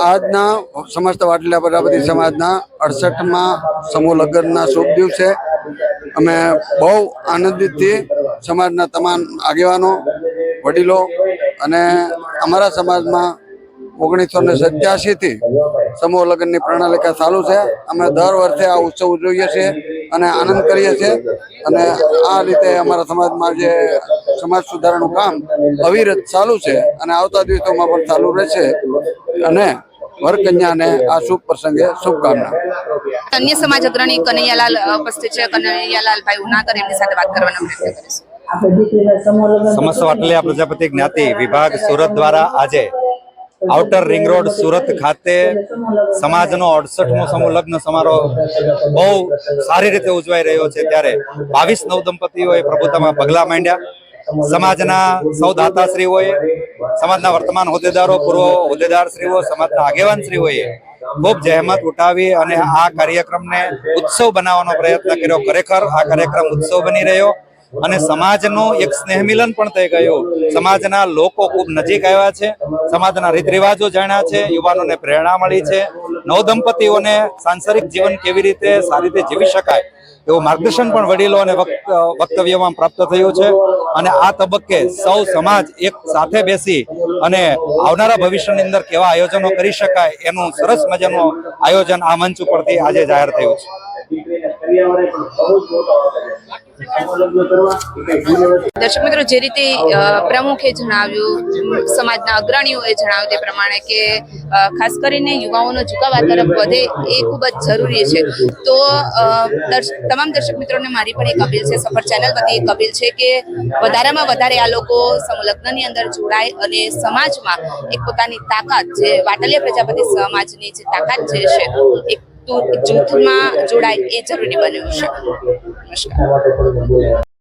આજના સમસ્ત વાટલિયા પ્રજાપતિ સમાજના 68માં સમૂહ લગ્નના શુભ દિવસે અમે બહુ આનંદિતથી સમાજના તમામ આગેવાનો વડીલો અને અમારા સમાજમાં 1987થી સમૂહ લગ્નની પ્રણાલિકા ચાલુ છે। અમે દર વર્ષે આ ઉત્સવ ઉજવીએ છીએ અને આનંદ કરીએ છીએ અને આ રીતે અમારા સમાજમાં જે સમાજ સુધારણનું કામ અવિરત ચાલુ છે અને આવતા દિવસોમાં પણ ચાલુ રહેશે અને વરકન્યાને આ શુભ પ્રસંગે શુભકામના। અન્ય સમાજ અગ્રણી કનૈયાલાલ ઉપસ્થિત છે। કનૈયાલાલભાઈ ઉનાકર એમની સાથે વાત કરવાનો પ્રયત્ન કરીશું। સમસ્ત વાટલિયા પ્રજાપતિ જ્ઞાતિ વિભાગ સુરત દ્વારા આજે આઉટર રિંગ રોડ સુરત ખાતે સમાજનો 68મો સમૂહ લગ્ન સમારોહ બહુ સારી રીતે ઉજવાઈ રહ્યો છે। ત્યારે 22 નવદંપતિઓએ પ્રભુતામાં પગલાં માંડ્યા। સમાજના સૌ દાતાશ્રીઓએ, સમાજના વર્તમાન હોદ્દેદારો, પૂર્વ હોદ્દેદારશ્રીઓ, સમાજના આગેવાનશ્રીઓએ ખૂબ જહેમત ઉઠાવી અને આ કાર્યક્રમને ઉત્સવ બનાવવાનો પ્રયત્ન કર્યો। ખરેખર આ કાર્યક્રમ ઉત્સવ બની રહ્યો અને સમાજનું એક સ્નેહ મિલન પણ થઈ ગયું। સમાજના લોકો ખૂબ નજીક આવ્યા છે, સમાજના રીત રિવાજો જાણ્યા છે, યુવાનોને પ્રેરણા મળી છે, નવદંપતિઓને સાંસારિક જીવન કેવી રીતે સારી રીતે જીવી શકાય એવું માર્ગદર્શન પણ વડીલો અને વક્તવ્યમાં પ્રાપ્ત થયું છે। અને આ તબક્કે સૌ સમાજ એક સાથે બેસી અને આવનારા ભવિષ્યની અંદર કેવા આયોજનો કરી શકાય એનું સરસ મજાનું આયોજન આ મંચ ઉપરથી આજે જાહેર થયું છે। દર્શક મિત્રો, જે રીતે પ્રમુખે જણાવ્યું, સમાજના અગ્રણીઓએ જણાવ્યું તે પ્રમાણે કે ખાસ કરીને યુવાઓનો ઝુકાવ આ તરફ વધે એ ખૂબ જ જરૂરી છે। તો તમામ દર્શક મિત્રોને મારી પણ એક અપીલ છે, સફર ચેનલ વતી એક અપીલ છે કે વધારેમાં વધારે આ લોકો સમૂહ લગ્નની અંદર જોડાય અને સમાજમાં એક પોતાની તાકાત, જે વાટલિયા પ્રજાપતિ સમાજની જે તાકાત જે છે એક જૂથમાં જોડાય એ જરૂરી બન્યું છે। નમસ્કાર।